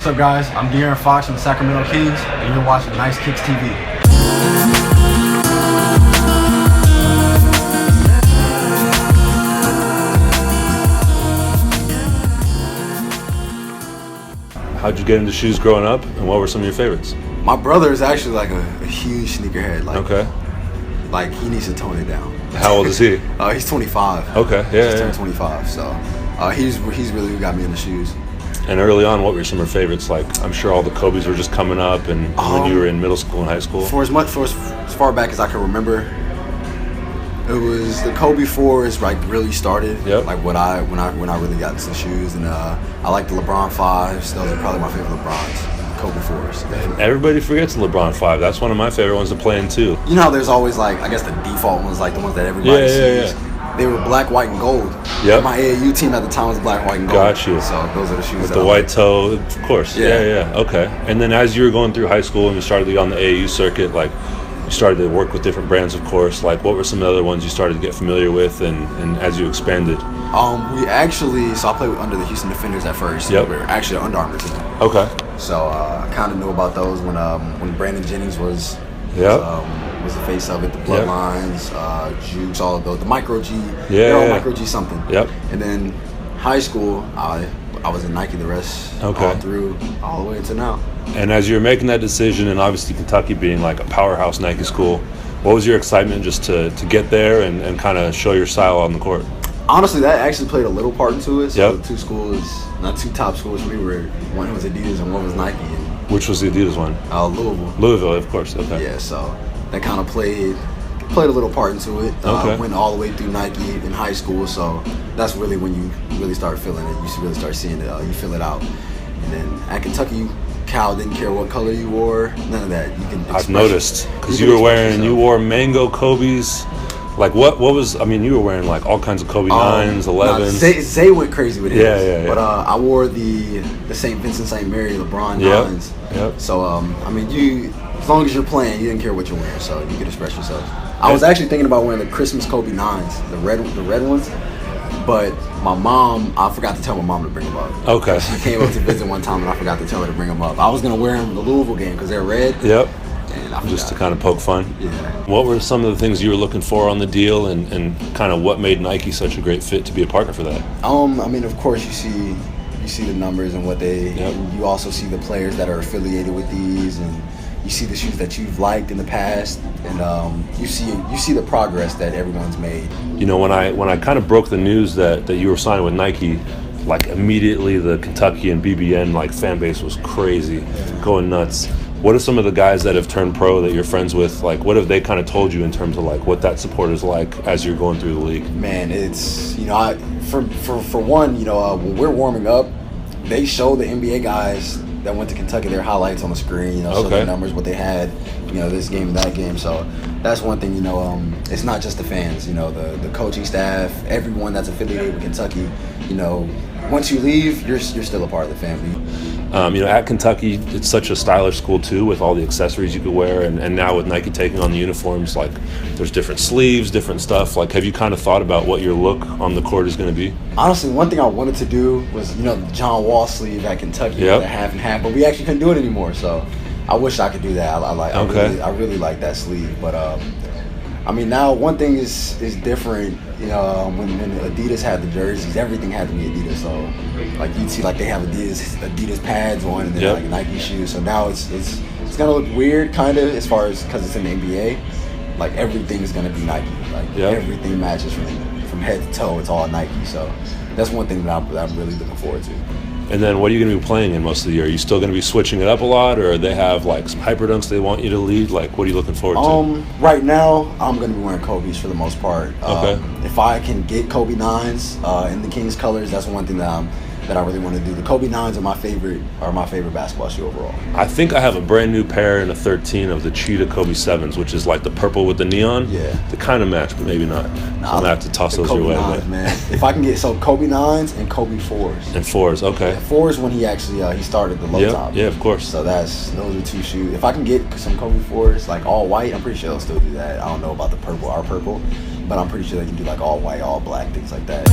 What's up, guys? I'm De'Aaron Fox from the Sacramento Kings, and you're watching Nice Kicks TV. How'd you get into shoes growing up, and what were some of your favorites? My brother is actually like a huge sneakerhead. Okay. Like, he needs to tone it down. How old is he? He's 25. Okay, yeah. Just turned 25, so he's really who got me into shoes. And early on, what were some of your favorites? Like, I'm sure all the Kobe's were just coming up, and when you were in middle school and high school. For as far back as I can remember, it was the Kobe 4s like really started. Yep. Like when I really got into shoes, and I like the LeBron 5s. Those are probably my favorite LeBrons. Kobe 4s. And everybody forgets the LeBron 5. That's one of my favorite ones to play in too. You know how there's always like, I guess the default ones, like the ones that everybody sees. Yeah. They were black, white, and gold. Yep. My AAU team at the time was black, white, and gold. Got you. So those are the shoes. With the white toe, of course. Yeah. Okay. And then as you were going through high school and you started to get on the AAU circuit, like you started to work with different brands, of course. Like, what were some other ones you started to get familiar with, and as you expanded? We actually, so I played under the Houston Defenders at first. Yep. We were actually an Under Armour team. Okay. So I kind of knew about those when Brandon Jennings was the face of it, the Bloodlines, Jukes, all of those, the Micro G, Micro G something. Yep. And then high school, I was in Nike the rest all the way until now. And as you were making that decision, and obviously Kentucky being like a powerhouse Nike school, what was your excitement just to get there and kind of show your style on the court? Honestly, that actually played a little part into it. So Yep. the two top schools for me were, one was Adidas and one was Nike. And, Which was the Adidas one? Louisville. Louisville, of course. Okay. Yeah, so that kind of played a little part into it. Okay. Went all the way through Nike in high school, so that's really when you really start feeling it. You really start seeing it. You feel it out. And then at Kentucky, Cal didn't care what color you wore. None of that. You can. I've noticed because you wore mango Kobe's. Like what was? I mean, you were wearing like all kinds of Kobe 9s, 11s. Zay went crazy with his. Yeah. But I wore the St. Vincent St. Mary LeBron 9s. Yep. So I mean, as long as you're playing, you didn't care what you're wearing, so you could express yourself. I was actually thinking about wearing the Christmas Kobe 9s, the red ones. But my mom, I forgot to tell my mom to bring them up. Okay. She came up to visit one time, and I forgot to tell her to bring them up. I was gonna wear them in the Louisville game because they're red. Yep. And I just to kind of poke fun. Yeah. What were some of the things you were looking for on the deal, and kind of what made Nike such a great fit to be a partner for that? I mean, of course, you see the numbers and what they. Yep. You also see the players that are affiliated with these, and you see the shoes that you've liked in the past, and you see the progress that everyone's made. You know, when I kind of broke the news that you were signing with Nike, like immediately the Kentucky and BBN like fan base was crazy, going nuts. What are some of the guys that have turned pro that you're friends with? Like, what have they kind of told you in terms of like what that support is like as you're going through the league? Man, it's for one, when we're warming up, they show the NBA guys that went to Kentucky their highlights on the screen. Show their numbers, what they had, this game, that game. So that's one thing. It's not just the fans. The coaching staff, everyone that's affiliated with Kentucky. Once you leave, you're still a part of the family. At Kentucky, it's such a stylish school too, with all the accessories you could wear, and now with Nike taking on the uniforms, like there's different sleeves, different stuff. Like, have you kind of thought about what your look on the court is going to be? Honestly, one thing I wanted to do was, the John Wall sleeve at Kentucky, the half and half, but we actually couldn't do it anymore. So I wish I could do that. I really like that sleeve, but now one thing is different. When Adidas had the jerseys, everything had to be Adidas. So, like you'd see, like they have Adidas pads on, and then like Nike shoes. So now it's gonna look weird, kind of, as far as because it's in the NBA. Like everything is gonna be Nike. Like everything matches from head to toe. It's all Nike. So that's one thing that I'm really looking forward to. And then what are you going to be playing in most of the year? Are you still going to be switching it up a lot, or they have like some hyper dunks they want you to lead? Like, what are you looking forward to? Right now, I'm going to be wearing Kobe's for the most part. If I can get Kobe 9s in the Kings colors, that's one thing that I really want to do. The Kobe 9s are my favorite basketball shoe overall. I think I have a brand new pair and a 13 of the Cheetah Kobe 7s, which is like the purple with the neon. Yeah. They kind of match, but maybe not. So I'm going to have to toss those your way. 9s, man. If I can get Kobe 9s and Kobe 4s. And 4s, okay. Yeah, 4s when he actually he started the low top. Yeah, of course. So those are two shoes. If I can get some Kobe 4s, like all white, I'm pretty sure they'll still do that. I don't know about the purple, our purple, but I'm pretty sure they can do like all white, all black, things like that.